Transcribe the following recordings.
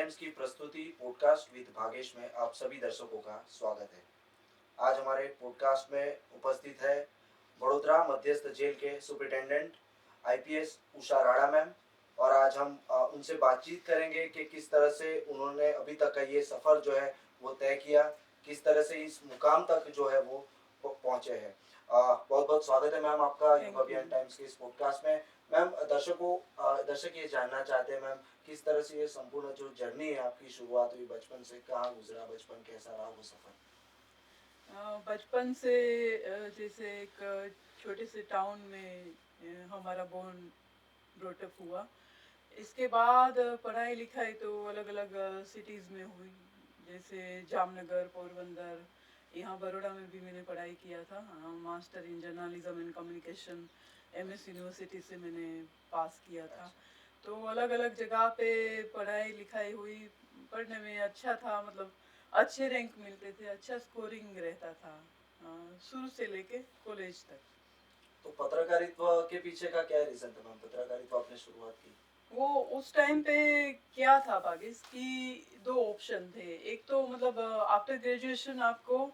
Times की प्रस्तुति podcast with Bhagesh में आप सभी दर्शकों का स्वागत है। आज हमारे पॉडकास्ट में उपस्थित है बड़ोदरा मध्यस्थ जेल के superintendent IPS Usha Rana ma'am. और आज हम उनसे बातचीत करेंगे कि किस तरह से उन्होंने अभी तक का ये सफ़र जो है वो तय किया, किस तरह से इस मुकाम तक जो है वो पहुँचे हैं। बहुत बहुत स्वागत है मैम आपका युवा अभियान टाइम्स के इस पॉडकास्ट में। मैम, दर्शक ये जानना चाहते हैं मैम, किस तरह से ये संपूर्ण जो जर्नी है आपकी शुरुआत हुई, बचपन से कहाँ गुजरा, बचपन कैसा रहा वो सफ़र? बचपन से जैसे एक छोटे से टाउन में हमारा बोर्न ब्रॉटअप हुआ। इसके बाद पढ़ाई लिखाई तो अलग अलग सिटीज़ में हुई, जैसे जामनगर, पोरबंदर, यहाँ बड़ोड़ा में भी मैंने पढ़ाई किया था। Master in journalism and communication MS university से मैंने पास किया था। तो अलग अलग जगह पे पढ़ाई लिखाई हुई। पढ़ने में अच्छा था, मतलब अच्छे रैंक मिलते थे, अच्छा स्कोरिंग रहता था शुरू से लेके कॉलेज तक। तो पत्रकारित्व के पीछे का क्या रीज़न था मैम? पत्रकारित्व आपने शुरुआत की वो उस टाइम पे क्या था भागेश कि दो ऑप्शन थे। एक तो मतलब आफ्टर ग्रेजुएशन आपको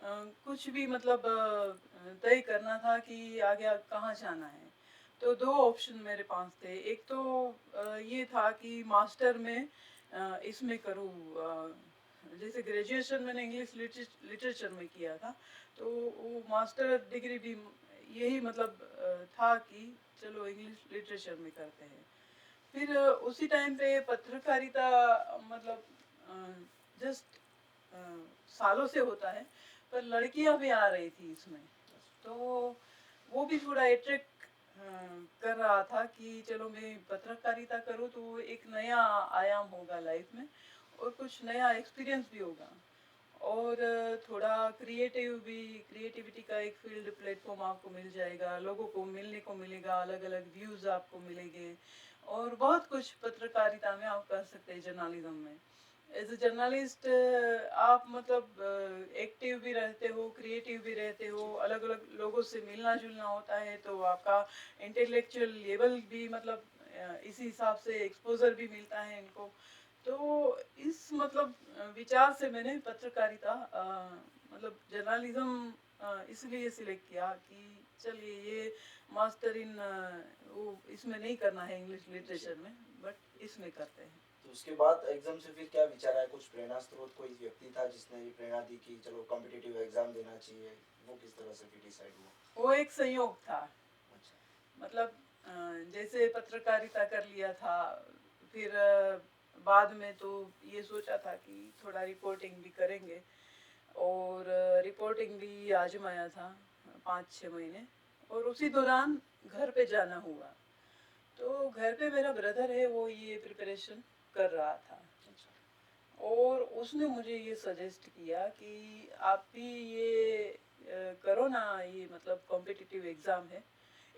कुछ भी मतलब तय करना था कि आगे कहाँ जाना है। तो दो ऑप्शन मेरे पास थे। एक तो ये था कि मास्टर में इसमें करूँ, जैसे ग्रेजुएशन मैंने इंग्लिश लिटरेचर में किया था, तो वो मास्टर डिग्री भी यही मतलब था कि चलो इंग्लिश लिटरेचर में करते हैं। फिर उसी टाइम पे पत्रकारिता मतलब जस्ट सालों से होता है, पर लड़कियां भी आ रही थी इसमें, तो वो भी थोड़ा अट्रैक्ट कर रहा था कि चलो मैं पत्रकारिता करूँ तो एक नया आयाम होगा लाइफ में और कुछ नया एक्सपीरियंस भी होगा। और थोड़ा क्रिएटिविटी का एक फील्ड प्लेटफॉर्म आपको मिल जाएगा, लोगों को मिलने को मिलेगा, अलग अलग व्यूज़ आपको मिलेंगे और बहुत कुछ पत्रकारिता में आप कर सकते हैं। जर्नलिज्म में एज ए जर्नलिस्ट आप मतलब एक्टिव भी रहते हो, क्रिएटिव भी रहते हो, अलग अलग लोगों से मिलना जुलना होता है, तो आपका इंटेलेक्चुअल लेवल भी मतलब इसी हिसाब से एक्सपोजर भी मिलता है इनको। तो इस मतलब विचार से मैंने पत्रकारिता मतलब जर्नलिज्म इसलिए सिलेक्ट किया कि चलिए ये मास्टर इन वो इसमें नहीं करना है इंग्लिश लिटरेचर में, बट इसमें करते हैं। तो उसके बाद एग्जाम से फिर क्या विचार आया? कुछ प्रेरणा स्रोत कोई व्यक्ति था जिसने ये प्रेरणा दी कि चलो कॉम्पिटिटिव एग्जाम देना चाहिए? वो किस तरह से फिर डिसाइड हुआ? वो एक संयोग था। अच्छा। मतलब जैसे पत्रकारिता कर लिया था, फिर बाद में तो ये सोचा था कि थोड़ा रिपोर्टिंग भी करेंगे, और रिपोर्टिंग भी आजमाया था 5-6 महीने। और उसी दौरान घर पे जाना हुआ, तो घर पे मेरा ब्रदर है, वो ये प्रिपरेशन कर रहा था। और उसने मुझे ये सजेस्ट किया कि आप भी ये करो ना, ये मतलब कॉम्पिटिटिव एग्ज़ाम है।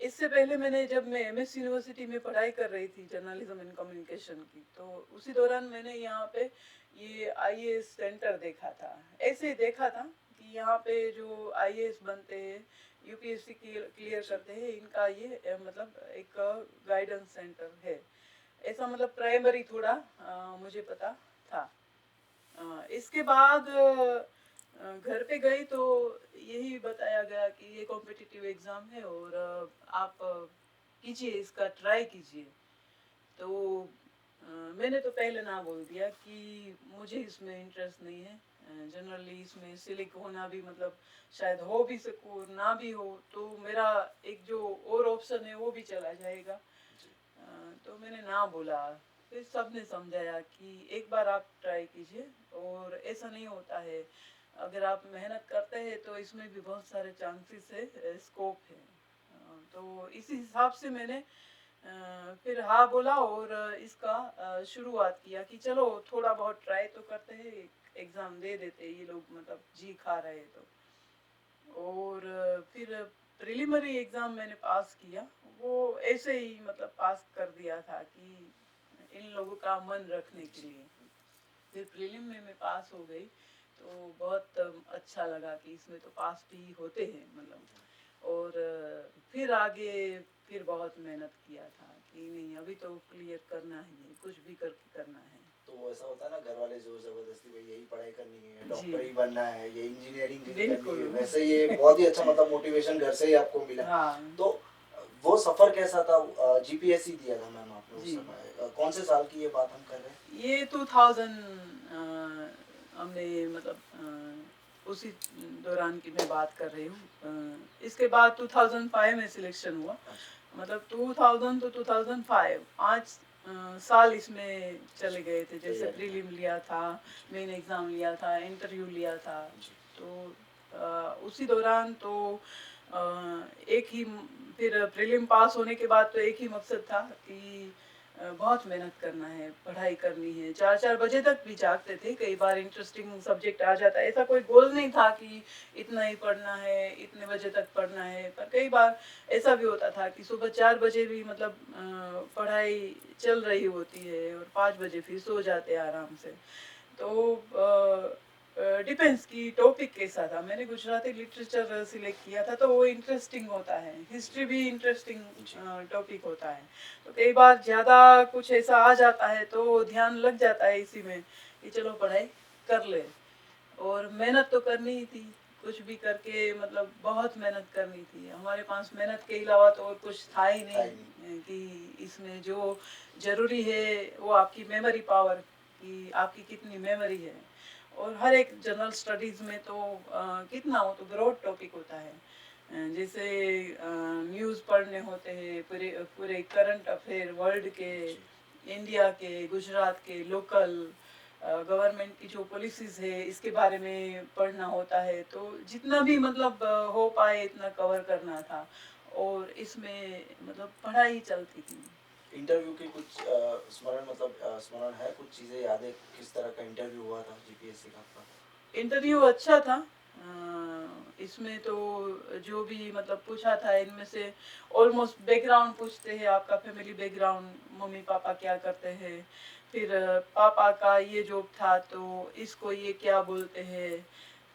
इससे पहले मैंने जब मैं एमएस यूनिवर्सिटी में पढ़ाई कर रही थी जर्नलिज्म एंड कम्युनिकेशन की, तो उसी दौरान मैंने यहाँ पे ये आईएएस सेंटर देखा था। ऐसे ही देखा था कि यहाँ पे जो आईएएस बनते हैं, यूपीएससी क्लियर करते हैं, इनका ये मतलब एक गाइडेंस सेंटर है। ऐसा मतलब प्राइमरी थोड़ा मुझे पता था। इसके बाद घर पे गई तो यही बताया गया कि ये कॉम्पिटिटिव एग्ज़ाम है और आप कीजिए, इसका ट्राई कीजिए। तो मैंने तो पहले ना बोल दिया कि मुझे इसमें इंटरेस्ट नहीं है। जनरली इसमें सिलेक्ट होना भी मतलब शायद हो भी सकूँ और ना भी हो, तो मेरा एक जो और ऑप्शन है वो भी चला जाएगा। तो मैंने ना बोला। फिर सबने समझाया कि एक बार आप ट्राई कीजिए और ऐसा नहीं होता है, अगर आप मेहनत करते हैं तो इसमें भी बहुत सारे चांसेस है, स्कोप है। तो इसी हिसाब से मैंने फिर हाँ बोला और इसका शुरुआत किया कि चलो थोड़ा बहुत ट्राई तो करते हैं, एग्ज़ाम दे देते हैं, ये लोग मतलब जी खा रहे तो। और फिर प्रिलिमिनरी एग्ज़ाम मैंने पास किया। वो ऐसे ही मतलब पास कर दिया था कि इन लोगों का मन रखने के लिए। फिर प्रीलिम में मैं पास हो गई, तो बहुत अच्छा लगा कि इसमें तो पास भी होते हैं मतलब। और फिर आगे फिर बहुत मेहनत किया था कि नहीं, अभी तो क्लियर करना ही है, कुछ भी करके करना है। तो ऐसा होता है ना, घर वाले जोर जबरदस्ती, भाई यही पढ़ाई करनी है, जी डॉक्टर ही बनना है, ये इंजीनियरिंग ही करनी बिल्कुल है, वैसे ये बहुत ही अच्छा मतलब मोटिवेशन घर से ही आपको मिला। हाँ तो वो सफर कैसा था? जीपीएससी दिया था मैम आपने उस जी समय, कौन से साल की ये बात हम कर रहे हैं? ये 2000 हमने मतलब उसी दौरान की मैं बात कर रही हूँ। इसके बाद 2005 में सिलेक्शन हुआ, अच्छा। मतलब 2000 तो 2005 5 साल इसमें चले गए थे। जैसे तैयारी में। प्रीलिम लिया था, मेन एग्ज़ाम लिया था, इंटरव्यू लिया था। जी। तो उसी दौरान तो एक ही फिर प्रीलिम पास होने के बाद तो एक ही मकसद था कि बहुत मेहनत करना है, पढ़ाई करनी है। 4-4 बजे तक भी जागते थे, कई बार इंटरेस्टिंग सब्जेक्ट आ जाता है। ऐसा कोई गोल नहीं था कि इतना ही पढ़ना है, इतने बजे तक पढ़ना है, पर कई बार ऐसा भी होता था कि सुबह 4 बजे भी मतलब पढ़ाई चल रही होती है और 5 बजे फिर सो जाते हैं आराम से। तो डिपेंड्स कि टॉपिक कैसा था। मैंने गुजराती लिटरेचर सिलेक्ट किया था, तो वो इंटरेस्टिंग होता है। हिस्ट्री भी इंटरेस्टिंग टॉपिक होता है। तो कई बार ज़्यादा कुछ ऐसा आ जाता है तो ध्यान लग जाता है इसी में कि चलो पढ़ाई कर ले। और मेहनत तो करनी ही थी, कुछ भी करके मतलब बहुत मेहनत करनी थी। हमारे पास मेहनत के अलावा तो और कुछ था ही नहीं कि इसमें जो ज़रूरी है वो आपकी मेमोरी पावर, कि आपकी कितनी मेमोरी है। और हर एक जनरल स्टडीज़ में तो कितना हो तो ब्रॉड टॉपिक होता है। जैसे न्यूज़ पढ़ने होते हैं, पूरे पूरे करंट अफेयर वर्ल्ड के, इंडिया के, गुजरात के, लोकल गवर्नमेंट की जो पॉलिसीज़ है इसके बारे में पढ़ना होता है। तो जितना भी मतलब हो पाए इतना कवर करना था, और इसमें मतलब पढ़ाई चलती थी। इंटरव्यू की कुछ स्मरण, मतलब स्मरण है, कुछ चीजें याद है, किस तरह का इंटरव्यू हुआ था जीपीएससी का आपका? इंटरव्यू अच्छा था। इसमें तो जो भी मतलब पूछा था इनमें से ऑलमोस्ट बैकग्राउंड पूछते हैं, आपका फैमिली बैकग्राउंड, मम्मी पापा क्या करते हैं, फिर पापा का ये जॉब था तो इसको ये क्या बोलते हैं,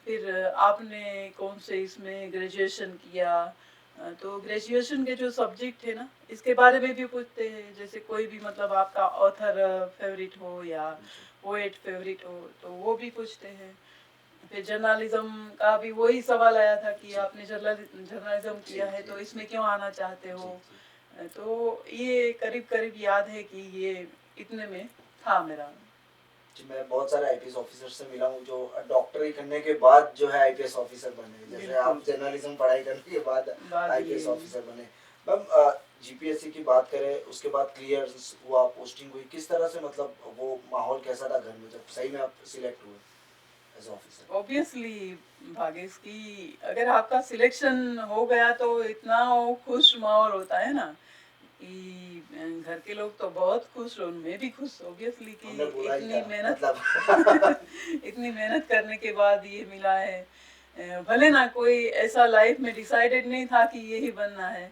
फिर आपने कौन से इसमें ग्रेजुएशन किया। तो ग्रेजुएशन के जो सब्जेक्ट है ना इसके बारे में भी पूछते हैं। जैसे कोई भी मतलब आपका ऑथर फेवरेट हो या पोएट फेवरेट हो तो वो भी पूछते हैं। फिर जर्नलिज्म का भी वही सवाल आया था कि आपने जर्नलिज्म किया है तो इसमें क्यों आना चाहते हो। तो ये करीब करीब याद है कि ये इतने में था मेरा। जी, मैं बहुत सारे आईपीएस ऑफिसर से मिला हूँ जो डॉक्टरी करने के बाद जो है आईपीएस ऑफिसर बने, जैसे बिल्कुल आप जर्नलिज्म पढ़ाई करने के बाद बात ये आईपीएस ऑफिसर बने। मैम, जीपीएससी की बात करें, उसके बाद क्लियर हुआ, पोस्टिंग हुई, किस तरह से, मतलब वो माहौल कैसा था घर में जब सही में आप सिलेक्ट हुए एज ऑफिसर? ऑब्वियसली भागेश की अगर आपका सिलेक्शन हो गया तो इतना वो खुश माहौल होता है ना कि घर के लोग तो बहुत खुश, और मैं भी खुश ऑब्वियसली कि हमने बोला ही इतनी था मतलब। मेहनत इतनी मेहनत करने के बाद ये मिला है। भले ना कोई ऐसा लाइफ में डिसाइडेड नहीं था कि यही बनना है।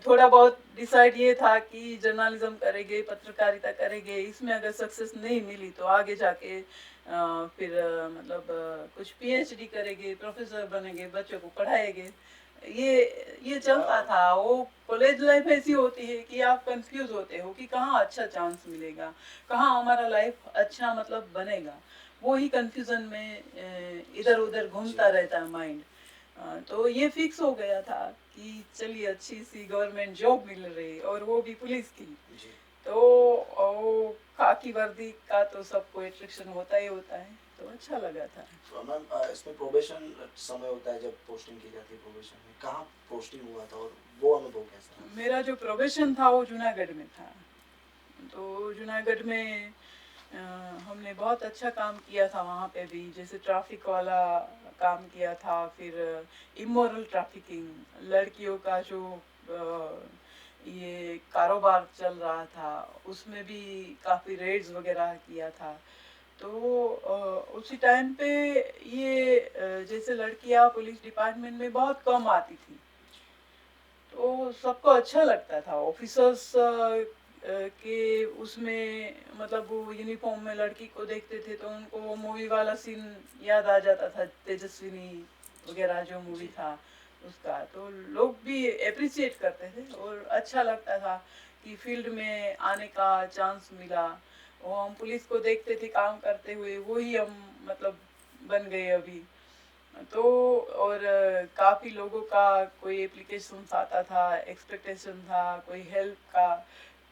थोड़ा बहुत डिसाइड ये था कि जर्नलिज्म करेंगे, पत्रकारिता करेंगे, इसमें अगर सक्सेस नहीं मिली तो आगे जाके फिर मतलब कुछ पीएचडी करेंगे, प्रोफेसर बनेंगे, बच्चों को पढ़ाएंगे। ये चलता था। वो कॉलेज लाइफ ऐसी होती है कि आप कंफ्यूज होते हो कि कहाँ अच्छा चांस मिलेगा, कहाँ हमारा लाइफ अच्छा मतलब बनेगा। वो ही कंफ्यूजन में इधर उधर घूमता रहता है माइंड। तो ये फिक्स हो गया था कि चलिए अच्छी सी गवर्नमेंट जॉब मिल रही, और वो भी पुलिस की। जी। तो वो खाकी वर्दी का तो सबको अट्रैक्शन होता ही होता है, तो अच्छा लगा था। तो मैम, इसमें प्रोबेशन समय होता है जब पोस्टिंग की जाती है, प्रोबेशन में कहाँ पोस्टिंग हुआ था और वो अनुभव कैसा रहा? मेरा जो प्रोबेशन था वो जूनागढ़ में था। तो जूनागढ़ में हमने बहुत अच्छा काम किया था वहाँ पे भी। जैसे ट्रैफिक वाला काम किया था, फिर इमोरल ट्रैफिकिंग, लड़कियों का जो ये कारोबार चल रहा था उसमें भी काफ़ी रेड्स वगैरह किया था। तो उसी टाइम पे ये जैसे लड़कियां पुलिस डिपार्टमेंट में बहुत कम आती थी, तो सबको अच्छा लगता था। ऑफिसर्स के उसमें मतलब वो यूनिफॉर्म में लड़की को देखते थे तो उनको वो मूवी वाला सीन याद आ जाता था, तेजस्विनी वगैरह जो मूवी था उसका। तो लोग भी अप्रिशिएट करते थे और अच्छा लगता था कि फील्ड में आने का चांस मिला। वो हम पुलिस को देखते थे काम करते हुए, वही हम मतलब बन गए अभी। तो और काफ़ी लोगों का कोई एप्लीकेशंस आता था, एक्सपेक्टेशन था कोई हेल्प का,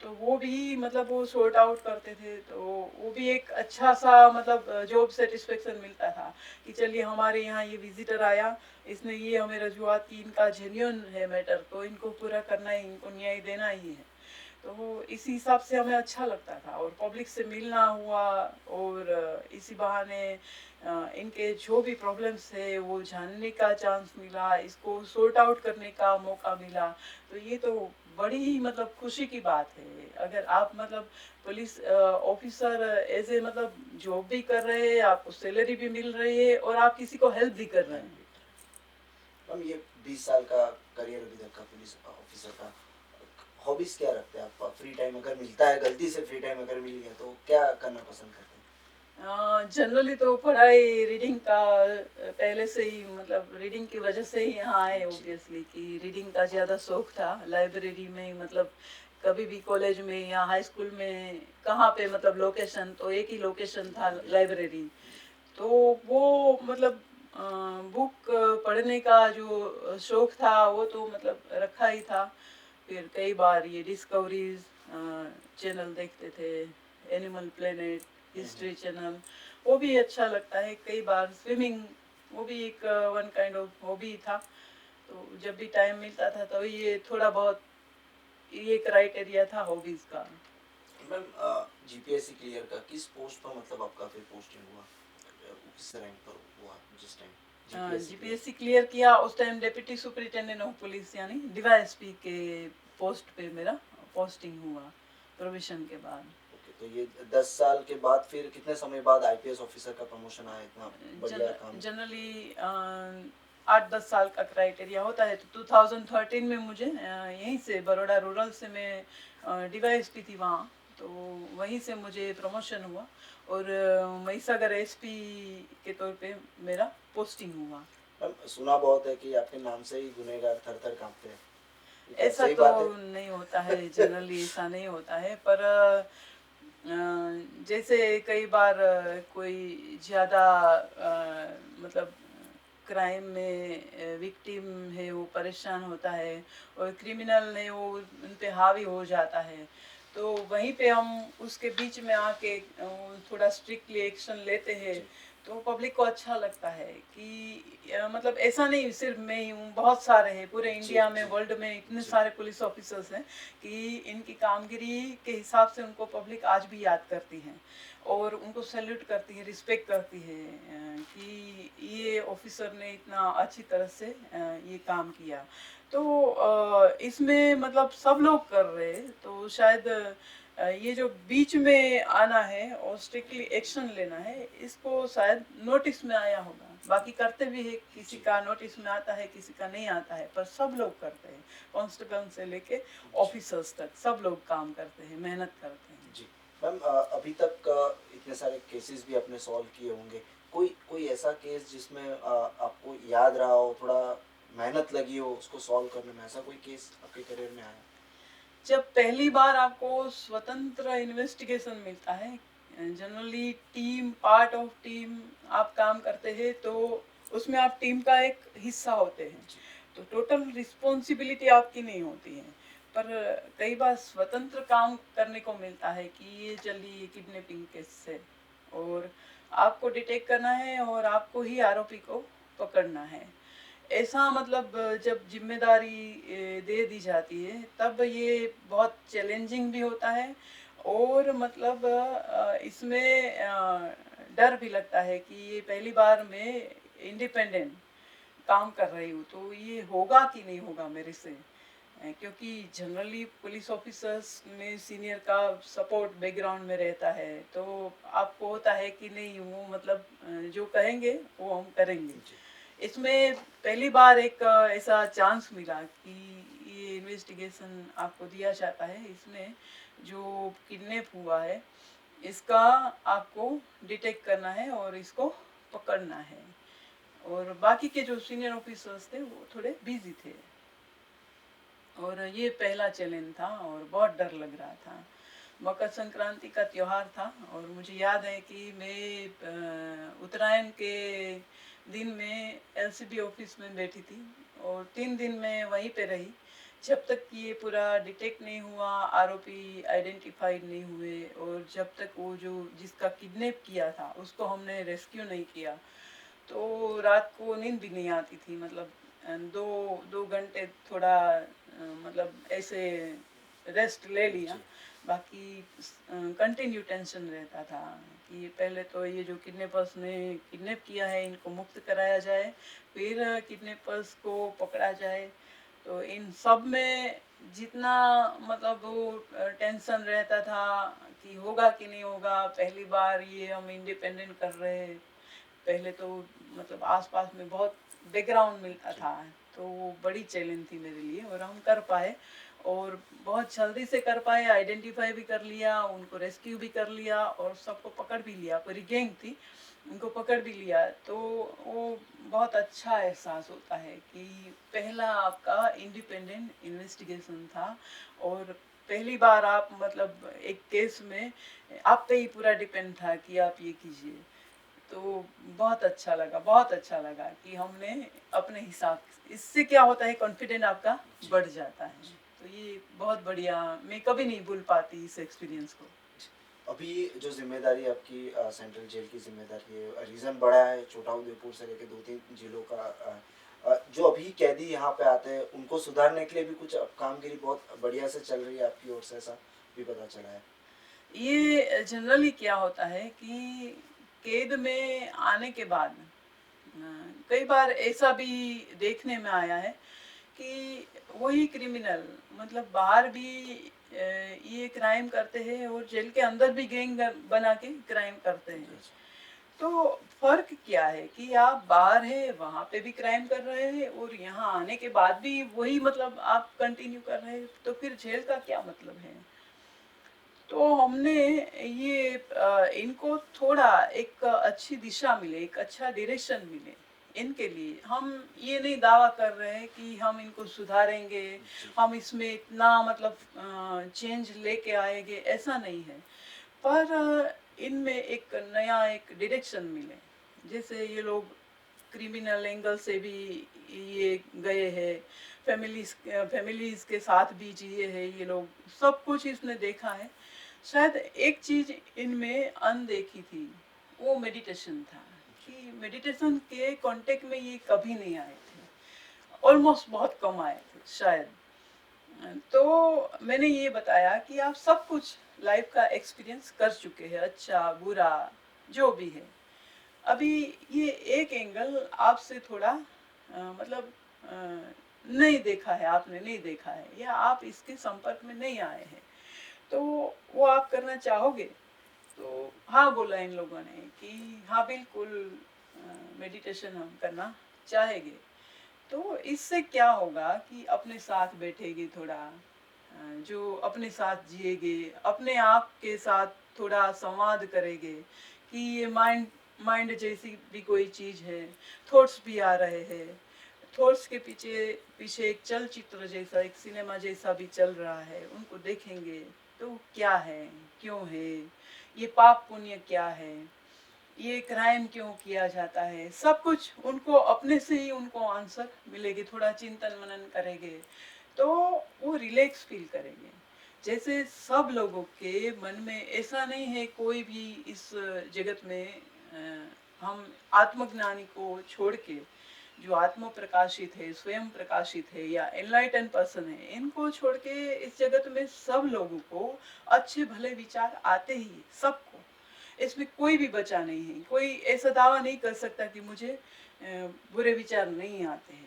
तो वो भी मतलब वो सॉर्ट आउट करते थे, तो वो भी एक अच्छा सा मतलब जॉब सेटिस्फेक्शन मिलता था कि चलिए हमारे यहाँ ये विजिटर आया, इसने ये हमें रजूआत की, इनका जेन्युइन है मैटर, तो इनको पूरा करना ही, इनको न्याय देना ही है। तो इस हिसाब से हमें अच्छा लगता था और पब्लिक से मिलना हुआ, और इसी बहाने इनके जो भी प्रॉब्लम्स है वो जानने का चांस मिला, इसको सॉर्ट आउट करने का मौका मिला। तो ये तो बड़ी ही मतलब खुशी की बात है। अगर आप मतलब पुलिस ऑफिसर एज ए मतलब जॉब भी कर रहे हैं, आपको सैलरी भी मिल रही है और आप किसी को हेल्प भी कर रहे हैं। मैम ये 20 साल का करियर अभी तक का पुलिस ऑफिसर का, हॉबीज क्या रखते हैं आप? फ्री टाइम अगर मिलता है, गलती से फ्री टाइम अगर मिल गया तो क्या करना पसंद करते हैं? जनरली तो पढ़ाई रीडिंग का पहले से ही मतलब रीडिंग की वजह से ही यहाँ आए ऑब्वियसली, कि रीडिंग का ज़्यादा शौक था। लाइब्रेरी में मतलब कभी भी कॉलेज में या हाई स्कूल में कहाँ पे मतलब लोकेशन तो एक ही लोकेशन था, लाइब्रेरी। तो वो मतलब बुक पढ़ने का जो शौक था वो तो मतलब रखा ही था। फिर कई बार ये डिस्कवरीज चैनल देखते थे, एनिमल प्लेनेट, हिस्ट्री चैनल, वो भी अच्छा लगता है। कई बार स्विमिंग, वो भी एक वन काइंड ऑफ हॉबी था। तो जब भी टाइम मिलता था तो ये थोड़ा बहुत ये क्राइटेरिया था हॉबीज का। मैम जीपीएससी क्लियर का किस पोस्ट पर मतलब आपका फिर पोस्टिंग हुआ, किस रैंक पर हुआ जिस time GPSC clear? GPSC clear किया उस time deputy superintendent of police यानी डीवाईएसपी के पोस्ट पे मेरा पोस्टिंग हुआ प्रोविजन के बाद। ओके, तो ये 10 साल के बाद फिर कितने समय बाद आईपीएस ऑफिसर का प्रमोशन आया, इतना बढ़िया काम? जनरली 8-10 साल का क्राइटेरिया होता है। तो 2013 में मुझे यहीं से बड़ौदा रूरल से मैं डीवाईएसपी थी वहाँ, तो वहीं से मुझे प्रमोशन हुआ और महिसागर एसपी के तौर पे मेरा पोस्टिंग हुआ। मैम सुना बहुत है कि आपके नाम से ही गुनहगार थर थर कांपते हैं, ये क्या ऐसा सही तो बात है? नहीं होता है, जनरली ऐसा नहीं होता है, पर जैसे कई बार कोई ज़्यादा मतलब क्राइम में विक्टिम है वो परेशान होता है और क्रिमिनल ने वो उन पे हावी हो जाता है, तो वहीं पे हम उसके बीच में आके थोड़ा स्ट्रिक्टली एक्शन लेते हैं। तो पब्लिक को अच्छा लगता है कि मतलब ऐसा नहीं सिर्फ मैं ही हूँ, बहुत सारे हैं पूरे इंडिया में, वर्ल्ड में इतने सारे पुलिस ऑफिसर्स हैं कि इनकी कामगिरी के हिसाब से उनको पब्लिक आज भी याद करती है और उनको सैल्यूट करती है, रिस्पेक्ट करती है कि ये ऑफिसर ने इतना अच्छी तरह से ये काम किया। तो इसमें मतलब सब लोग कर रहे हैं, तो शायद ये जो बीच में आना है और स्ट्रिक्टली एक्शन लेना है, इसको शायद नोटिस में आया होगा। बाकी करते भी है, किसी का नोटिस में आता है, किसी का नहीं आता है, पर सब लोग करते हैं। कांस्टेबल से लेके ऑफिसर्स तक सब लोग काम करते हैं, मेहनत करते हैं। जी मैम, अभी तक इतने सारे केसेस भी आपने सॉल्व किए होंगे, कोई कोई ऐसा केस जिसमें आपको याद रहा हो, थोड़ा मेहनत लगी हो उसको सॉल्व करने में, ऐसा कोई केस आपके करियर में आया? जब पहली बार आपको स्वतंत्र इन्वेस्टिगेशन मिलता है, generally team, part of team आप काम करते हैं, तो उसमें आप टीम का एक हिस्सा होते हैं, तो टोटल रिस्पॉन्सिबिलिटी आपकी नहीं होती है। पर कई बार स्वतंत्र काम करने को मिलता है कि ये चलिए किडनैपिंग केस है और आपको डिटेक्ट करना है और आपको ही आरोपी को पकड़ना है। ऐसा मतलब जब जिम्मेदारी दे दी जाती है तब ये बहुत चैलेंजिंग भी होता है और मतलब इसमें डर भी लगता है कि ये पहली बार मैं इंडिपेंडेंट काम कर रही हूँ, तो ये होगा कि नहीं होगा मेरे से। क्योंकि जनरली पुलिस ऑफिसर्स में सीनियर का सपोर्ट बैकग्राउंड में रहता है, तो आपको होता है कि नहीं वो मतलब जो कहेंगे वो हम करेंगे। इसमें पहली बार एक ऐसा चांस मिला कि ये इन्वेस्टिगेशन आपको दिया जाता है, इसमें जो किडनैप हुआ है इसका आपको डिटेक्ट करना है और इसको पकड़ना है। और बाकी के जो सीनियर ऑफिसर्स थे वो थोड़े बिजी थे और ये पहला चैलेंज था और बहुत डर लग रहा था। मकर संक्रांति का त्योहार था और मुझे याद है कि मैं उत्तरायण के दिन में एलसीबी ऑफिस में बैठी थी और 3 दिन मैं वहीं पे रही जब तक कि ये पूरा डिटेक्ट नहीं हुआ, आरोपी आइडेंटिफाइड नहीं हुए और जब तक वो जो जिसका किडनैप किया था उसको हमने रेस्क्यू नहीं किया। तो रात को नींद भी नहीं आती थी, मतलब दो दो घंटे थोड़ा मतलब ऐसे रेस्ट ले लिया, जी बाकी कंटिन्यू टेंशन रहता था कि पहले तो ये जो किडनैपर्स ने किडनैप किया है इनको मुक्त कराया जाए, फिर किडनैपर्स को पकड़ा जाए। तो इन सब में जितना मतलब वो टेंशन रहता था कि होगा कि नहीं होगा, पहली बार ये हम इंडिपेंडेंट कर रहे हैं, पहले तो मतलब आसपास में बहुत बैकग्राउंड मिलता जी था, तो वो बड़ी चैलेंज थी मेरे लिए और हम कर पाए और बहुत जल्दी से कर पाए, आइडेंटिफाई भी कर लिया, उनको रेस्क्यू भी कर लिया और सबको पकड़ भी लिया, पूरी गैंग थी, उनको पकड़ भी लिया। तो वो बहुत अच्छा एहसास होता है कि पहला आपका इंडिपेंडेंट इन्वेस्टिगेशन था और पहली बार आप मतलब एक केस में आप पे ही पूरा डिपेंड था कि आप ये कीजिए। तो बहुत अच्छा लगा, बहुत अच्छा लगा कि हमने अपने हिसाब से, इससे क्या होता है कॉन्फिडेंट आपका जी बढ़ जाता है। तो ये बहुत बढ़िया, मैं कभी नहीं भूल पाती इस एक्सपीरियंस को। जी। अभी जो जिम्मेदारी आपकी सेंट्रल जेल की जिम्मेदारी है, रीज़न बड़ा है, छोटा उदेपुर से लेकर 2-3 जिलों का। जो अभी कैदी यहाँ पे आते हैं उनको सुधारने के लिए भी कुछ अब कामगिरी बहुत बढ़िया से चल रही है आपकी ओर से, ऐसा भी पता चला है। ये जनरली क्या होता है कि कैद में आने के बाद कई बार ऐसा भी देखने में आया है कि वही क्रिमिनल मतलब बाहर भी ये क्राइम करते हैं और जेल के अंदर भी गैंग बना के क्राइम करते हैं। अच्छा। तो फर्क क्या है कि आप बाहर है वहां पे भी क्राइम कर रहे हैं और यहाँ आने के बाद भी वही मतलब आप कंटिन्यू कर रहे हैं, तो फिर जेल का क्या मतलब है। तो हमने ये इनको थोड़ा एक अच्छी दिशा मिले, एक अच्छा डायरेक्शन मिले, इनके लिए हम ये नहीं दावा कर रहे हैं कि हम इनको सुधारेंगे, जी हम इसमें इतना मतलब चेंज लेके आएंगे, ऐसा नहीं है। पर इनमें एक नया एक डायरेक्शन मिले, जैसे ये लोग क्रिमिनल एंगल से भी ये गए हैं, फैमिलीज के साथ भी जिए हैं ये लोग, सब कुछ इसने देखा है। शायद एक चीज इनमें अनदेखी थी, वो मेडिटेशन था, कि मेडिटेशन के कांटेक्ट में ये कभी नहीं आए थे, ऑलमोस्ट बहुत कम आए थे शायद। तो मैंने ये बताया कि आप सब कुछ लाइफ का एक्सपीरियंस कर चुके हैं, अच्छा बुरा जो भी है, अभी ये एक एंगल आपसे थोड़ा मतलब नहीं देखा है, आपने नहीं देखा है या आप इसके संपर्क में नहीं आए हैं, तो वो आप करना चाहोगे। तो हाँ बोला इन लोगों ने कि हाँ बिल्कुल मेडिटेशन हम करना चाहेंगे। तो इससे क्या होगा कि अपने साथ बैठेगी थोड़ा, जो अपने साथ जिएगे, अपने आप के साथ थोड़ा संवाद करेंगे कि ये माइंड माइंड जैसी भी कोई चीज़ है, थॉट्स भी आ रहे हैं, थॉट्स के पीछे पीछे एक चलचित्र जैसा, एक सिनेमा जैसा भी चल रहा है, उनको देखेंगे तो क्या है, क्यों है, ये पाप पुण्य क्या है, ये क्राइम क्यों किया जाता है, सब कुछ उनको अपने से ही उनको आंसर मिलेगी, थोड़ा चिंतन मनन करेंगे तो वो रिलैक्स फील करेंगे। जैसे सब लोगों के मन में ऐसा नहीं है, कोई भी इस जगत में हम आत्मज्ञानी को छोड़ के, जो आत्म प्रकाशित है, स्वयं प्रकाशित है या एनलाइटन पर्सन है, इनको छोड़ के इस जगत में सब लोगों को अच्छे भले विचार आते ही, सबको, इसमें कोई भी बचा नहीं है, कोई ऐसा दावा नहीं कर सकता कि मुझे बुरे विचार नहीं आते हैं।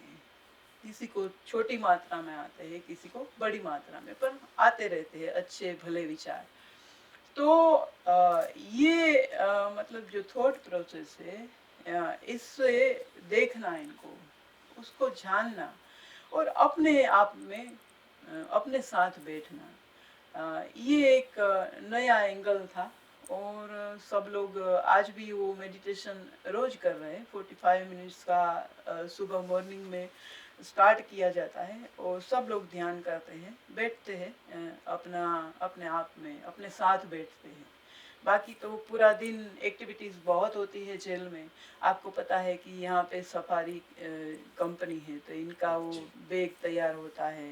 किसी को छोटी मात्रा में आते हैं, किसी को बड़ी मात्रा में, पर आते रहते हैं अच्छे भले विचार। तो ये मतलब जो थॉट प्रोसेस है, इससे देखना इनको, उसको जानना और अपने आप में अपने साथ बैठना, ये एक नया एंगल था। और सब लोग आज भी वो मेडिटेशन रोज कर रहे हैं, 45 मिनट्स का सुबह मॉर्निंग में स्टार्ट किया जाता है और सब लोग ध्यान करते हैं, बैठते हैं, अपना अपने आप में अपने साथ बैठते हैं। बाकी तो पूरा दिन एक्टिविटीज़ बहुत होती है जेल में। आपको पता है कि यहाँ पे सफारी कंपनी है, तो इनका वो जी। बैग तैयार होता है।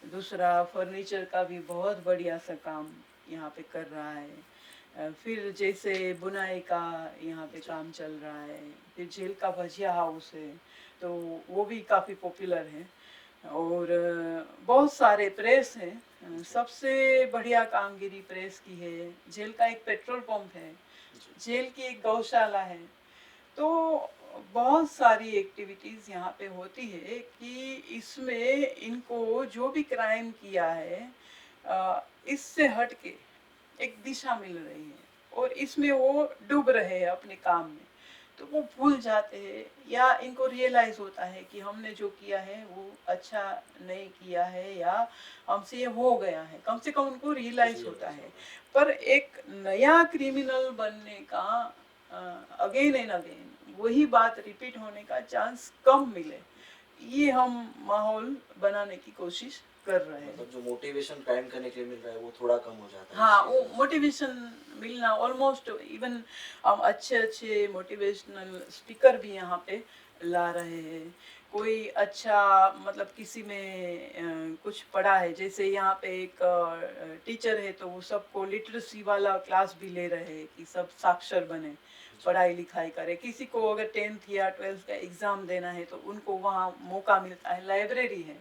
दूसरा फर्नीचर का भी बहुत बढ़िया सा काम यहाँ पे कर रहा है। फिर जैसे बुनाई का यहाँ पे जी। काम चल रहा है। फिर जेल का भजिया हाउस है, तो वो भी काफ़ी पॉपुलर है। और बहुत सारे प्रेस हैं। जी। सबसे बढ़िया कामगिरी प्रेस की है। जेल का एक पेट्रोल पंप है, जी। जेल की एक गौशाला है। तो बहुत सारी एक्टिविटीज़ यहाँ पे होती है कि इसमें इनको जो भी क्राइम किया है, इससे हट के एक दिशा मिल रही है और इसमें वो डूब रहे हैं अपने काम में। तो वो भूल जाते हैं या इनको रियलाइज होता है कि हमने जो किया है वो अच्छा नहीं किया है या हमसे ये हो गया है, कम से कम उनको रियलाइज होता रियलाइज है। होगा। पर एक नया क्रिमिनल बनने का अगेन एंड अगेन वही बात रिपीट होने का चांस कम मिले, ये हम माहौल बनाने की कोशिश कर रहे हैं। मतलब जो मोटिवेशन क्राइम करने के लिए मिल रहा है वो थोड़ा कम हो जाता है हाँ, इसकी वो वजह से। मोटिवेशन मिलना ऑलमोस्ट इवन हम अच्छे अच्छे मोटिवेशनल स्पीकर भी यहाँ पे ला रहे हैं। कोई अच्छा मतलब किसी में कुछ पढ़ा है, जैसे यहाँ पे एक टीचर है तो वो सबको लिटरेसी वाला क्लास भी ले रहे हैं कि सब साक्षर बने, जी। पढ़ाई लिखाई करे। किसी को अगर 10th या 12th का एग्ज़ाम देना है तो उनको वहाँ मौका मिलता है। लाइब्रेरी है,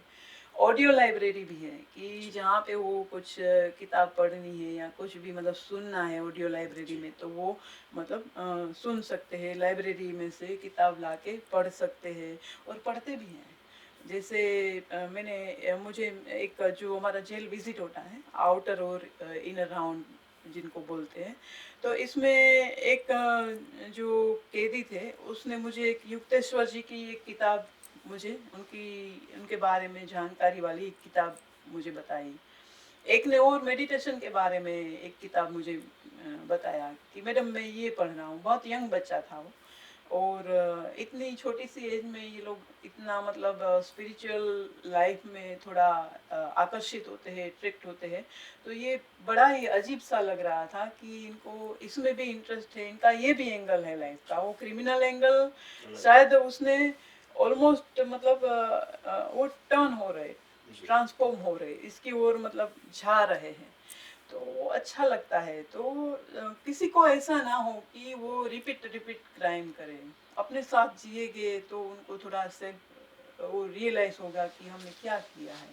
ऑडियो लाइब्रेरी भी है कि जी। जहाँ पे वो कुछ किताब पढ़नी है या कुछ भी मतलब सुनना है ऑडियो लाइब्रेरी जी। में, तो वो मतलब सुन सकते हैं। लाइब्रेरी में से किताब ला के पढ़ सकते हैं और पढ़ते भी हैं। जैसे मुझे एक जो हमारा जेल विजिट होता है आउटर और इनर राउंड जिनको बोलते हैं, तो इसमें एक जो कैदी थे उसने मुझे एक युक्तेश्वर जी की एक किताब, मुझे उनकी उनके बारे में जानकारी वाली एक किताब मुझे बताई। एक ने और मेडिटेशन के बारे में एक किताब मुझे बताया कि मैडम मैं ये पढ़ रहा हूँ। बहुत यंग बच्चा था वो, और इतनी छोटी सी एज में ये लोग इतना मतलब स्पिरिचुअल लाइफ में थोड़ा आकर्षित होते हैं, अट्रैक्ट होते हैं। तो ये बड़ा ही अजीब सा लग रहा था कि इनको इसमें भी इंटरेस्ट है, इनका ये भी एंगल है लाइफ का। वो क्रिमिनल एंगल अलग है। शायद उसने ऑलमोस्ट मतलब वो टर्न हो रहे, जी। ट्रांसफॉर्म हो रहे, इसकी ओर मतलब जा रहे हैं। तो अच्छा लगता है। तो किसी को ऐसा ना हो कि वो रिपीट रिपीट क्राइम करें, अपने साथ जिएंगे तो उनको थोड़ा से वो रियलाइज होगा कि हमने क्या किया है,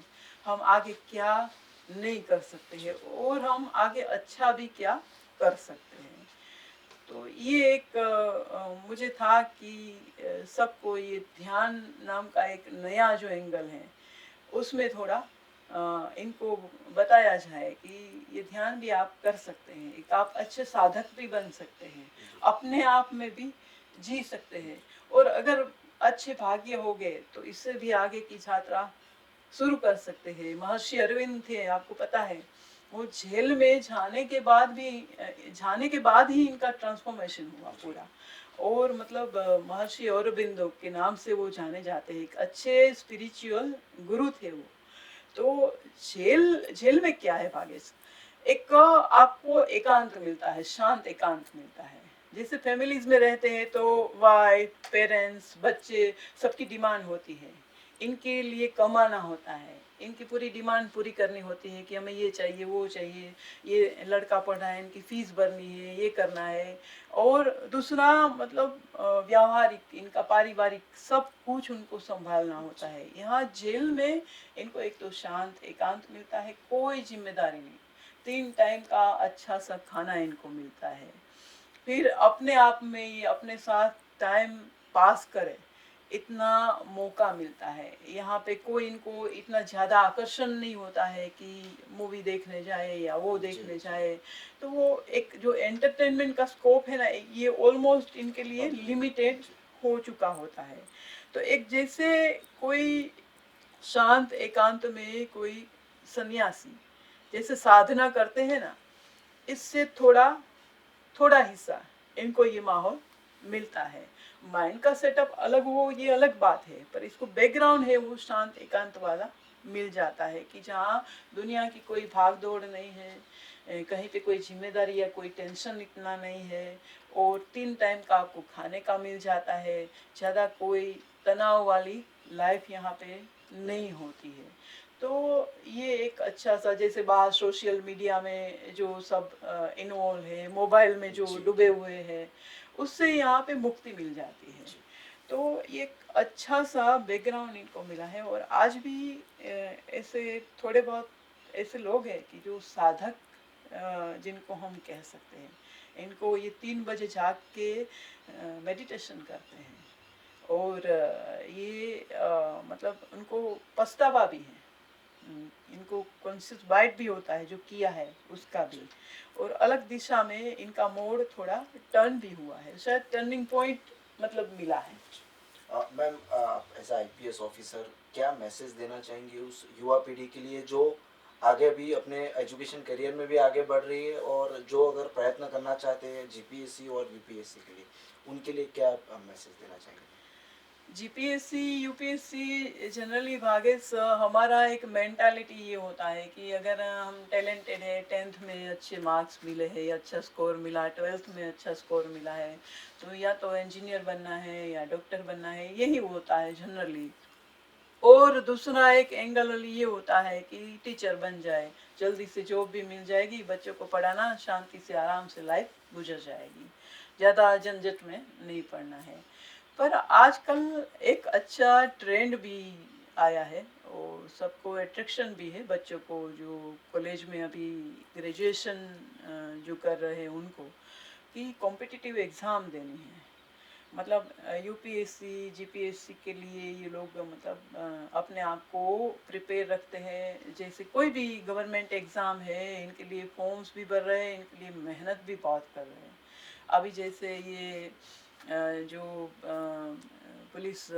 हम आगे क्या नहीं कर सकते हैं और हम आगे अच्छा भी क्या कर सकते हैं। तो ये एक मुझे था कि सबको ये ध्यान नाम का एक नया जो एंगल है उसमें थोड़ा इनको बताया जाए कि ये ध्यान भी आप कर सकते हैं, एक आप अच्छे साधक भी बन सकते हैं, जी। अपने आप में भी जी सकते हैं। और अगर अच्छे भाग्य हो गए तो इससे भी आगे की यात्रा शुरू कर सकते हैं। महर्षि अरविंद थे, आपको पता है, वो जेल में जाने के बाद भी जाने के बाद ही इनका ट्रांसफॉर्मेशन हुआ जी। पूरा। और मतलब महर्षि अरविंदो के नाम से वो जाने जाते हैं, एक अच्छे स्पिरिचुअल गुरु थे वो। तो जेल जेल में क्या है भागेश, एक आपको एकांत मिलता है, शांत एकांत मिलता है। जैसे फैमिलीज में रहते हैं तो वाइफ, पेरेंट्स, बच्चे, सबकी डिमांड होती है, इनके लिए कमाना होता है, इनकी पूरी डिमांड पूरी करनी होती है कि हमें ये चाहिए वो चाहिए, ये लड़का पढ़ रहा है इनकी फीस भरनी है, ये करना है। और दूसरा मतलब व्यावहारिक, इनका पारिवारिक सब कुछ उनको संभालना होता जी। है। यहाँ जेल में इनको एक तो शांत एकांत मिलता है, कोई जिम्मेदारी नहीं, 3 टाइम का अच्छा सा खाना इनको मिलता है। फिर अपने आप में ये अपने साथ टाइम पास करे, इतना मौका मिलता है। यहाँ पे कोई इनको इतना ज़्यादा आकर्षण नहीं होता है कि मूवी देखने जाए या वो जी। देखने जी। जाए। तो वो एक जो एंटरटेनमेंट का स्कोप है ना, ये ऑलमोस्ट इनके लिए बंद हो जाता है। लिमिटेड जी। हो चुका होता है। तो एक जैसे कोई शांत एकांत में कोई सन्यासी जैसे साधना करते हैं ना, इससे थोड़ा थोड़ा हिस्सा इनको ये माहौल मिलता है। माइंड का सेटअप अलग हो ये अलग बात है, पर इसको बैकग्राउंड है वो शांत एकांत वाला मिल जाता है कि जहाँ दुनिया की कोई भाग दौड़ नहीं है, कहीं पे कोई जिम्मेदारी या कोई टेंशन इतना नहीं है, और 3 टाइम का आपको खाने का मिल जाता है, ज़्यादा कोई तनाव वाली लाइफ यहाँ पे नहीं होती है। तो ये एक अच्छा सा, जैसे बाहर सोशल मीडिया में जो सब इन्वॉल्व है, मोबाइल में जो जी डूबे हुए हैं, उससे यहाँ पे मुक्ति मिल जाती है। जी तो ये एक अच्छा सा बैकग्राउंड इनको मिला है। और आज भी ऐसे थोड़े बहुत ऐसे लोग हैं कि जो साधक जिनको हम कह सकते हैं, इनको ये 3 बजे जाग के मेडिटेशन करते हैं, और ये मतलब उनको पछतावा भी है, इनको कॉन्शियस बाइट भी होता है जो किया है उसका भी, और अलग दिशा में इनका मोड़ थोड़ा टर्न भी हुआ है, शायद टर्निंग पॉइंट मतलब मिला है। मैम, एज आईपीएस ऑफिसर क्या मैसेज देना चाहेंगे उस युवा पीढ़ी के लिए जो आगे भी अपने एजुकेशन करियर में भी आगे बढ़ रही है, और जो अगर प्रयत्न करना चाहते हैं जीपीएससी और यूपीएससी के लिए, उनके लिए क्या मैसेज देना चाहेंगे? जीपीएससी यूपीएससी जनरली भागेश, हमारा एक मेंटालिटी ये होता है कि अगर हम टैलेंटेड है, 10th में अच्छे मार्क्स मिले हैं या अच्छा स्कोर मिला, 12th में अच्छा स्कोर मिला है, तो या तो इंजीनियर बनना है या डॉक्टर बनना है, यही होता है जनरली। और दूसरा एक एंगल ये होता है कि टीचर बन जाए, जल्दी से जॉब भी मिल जाएगी, बच्चों को पढ़ाना, शांति से आराम से लाइफ गुजर जाएगी, ज़्यादा झंझट में नहीं पड़ना है। पर आजकल एक अच्छा ट्रेंड भी आया है, और सबको अट्रैक्शन भी है, बच्चों को जो कॉलेज में अभी ग्रेजुएशन जो कर रहे हैं उनको, कि कॉम्पिटिटिव एग्ज़ाम देनी है। मतलब यूपीएससी जीपीएससी के लिए ये लोग मतलब अपने आप को प्रिपेयर रखते हैं, जैसे कोई भी गवर्नमेंट एग्ज़ाम है, इनके लिए फॉर्म्स भी भर रहे हैं, इनके लिए मेहनत भी बहुत कर रहे हैं। अभी जैसे ये जो पुलिस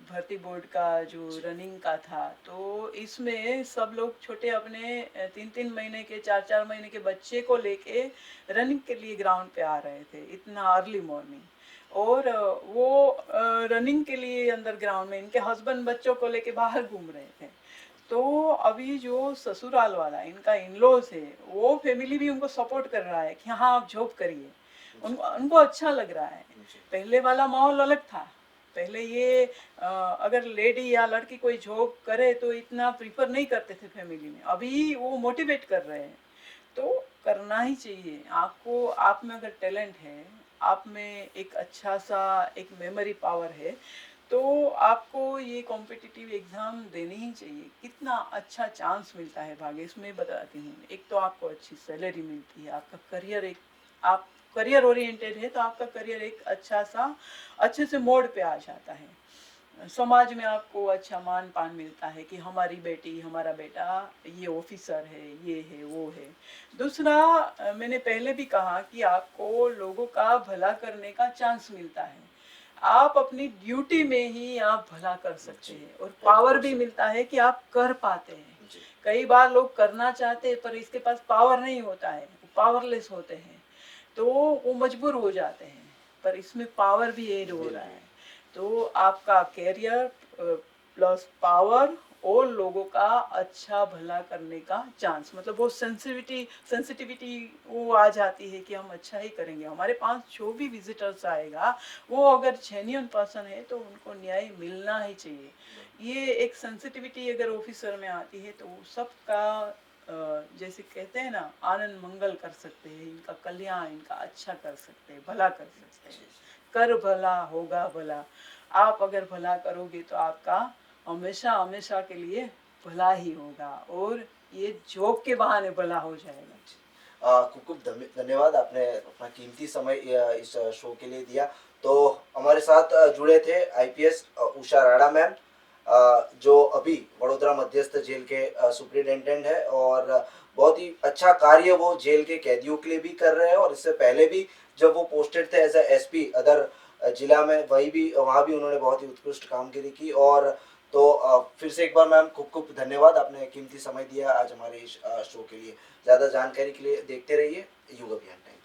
भर्ती बोर्ड का जो रनिंग का था, तो इसमें सब लोग छोटे अपने 3-3 महीने के 4-4 महीने के बच्चे को लेके रनिंग के लिए ग्राउंड पे आ रहे थे इतना अर्ली मॉर्निंग, और वो रनिंग के लिए अंदर ग्राउंड में इनके हस्बैंड बच्चों को लेके बाहर घूम रहे थे। तो अभी जो ससुराल वाला इनका इनलॉज है, वो फैमिली भी उनको सपोर्ट कर रहा है कि हाँ आप जॉब करिए, उनको उनको अच्छा लग रहा है। जी पहले वाला माहौल अलग था। पहले ये अगर लेडी या लड़की कोई जॉब करे तो इतना प्रीफर नहीं करते थे फैमिली में, अभी वो मोटिवेट कर रहे हैं। तो करना ही चाहिए आपको, आप में अगर टैलेंट है, आप में एक अच्छा सा एक मेमोरी पावर है, तो आपको ये कॉम्पिटिटिव एग्ज़ाम देनी ही चाहिए। कितना अच्छा चांस मिलता है भाग्यश में, बताती हूँ। एक तो आपको अच्छी सैलरी मिलती है, आपका करियर एक, आप करियर ओरिएंटेड है तो आपका करियर एक अच्छा सा अच्छे से मोड़ पे आ जाता है। समाज में आपको अच्छा मान पान मिलता है कि हमारी बेटी हमारा बेटा ये ऑफिसर है, ये है वो है। दूसरा मैंने पहले भी कहा कि आपको लोगों का भला करने का चांस मिलता है, आप अपनी ड्यूटी में ही आप भला कर सकते जी हैं, और पावर भी बिल्कुल मिलता है कि आप कर पाते हैं। जी कई बार लोग करना चाहते हैं पर इसके पास पावर नहीं होता है, पावरलेस होते हैं, तो वो मजबूर हो जाते हैं। पर इसमें पावर भी ऐड हो रहा बिल्कुल है, तो आपका कैरियर प्लस पावर और लोगों का अच्छा भला करने का चांस, मतलब वो सेंसिटिविटी वो आ जाती है कि हम अच्छा ही करेंगे। हमारे पास जो भी विजिटर्स आएगा वो अगर जेन्युइन पर्सन है तो उनको न्याय मिलना ही चाहिए। ये एक सेंसिटिविटी अगर ऑफिसर में आती है तो सबका जैसे कहते हैं ना, आनंद मंगल कर सकते हैं, इनका कल्याण, इनका अच्छा कर सकते हैं, भला कर सकते हैं। जी कर भला होगा भला, आप अगर भला करोगे तो आपका हमेशा हमेशा के लिए भला ही होगा, और ये जॉब के बहाने भला हो जाएगा। खूब खूब धन्यवाद, आपने अपना कीमती समय इस शो के लिए दिया। तो हमारे साथ जुड़े थे आईपीएस उषा राणा मैम, जो अभी वडोदरा मध्यस्थ जेल के सुप्रिटेंडेंट है, और बहुत ही अच्छा कार्य वो जेल के कैदियों के लिए भी कर रहे हैं, और इससे पहले भी जब वो पोस्टेड थे एज एसपी अदर जिला में, वही भी वहाँ भी उन्होंने बहुत ही उत्कृष्ट कामगिरी की। और तो फिर से एक बार मैम खूब खूब धन्यवाद, आपने कीमती समय दिया आज हमारे इस शो के लिए। ज़्यादा जानकारी के लिए देखते रहिए युग अभियान टाइम।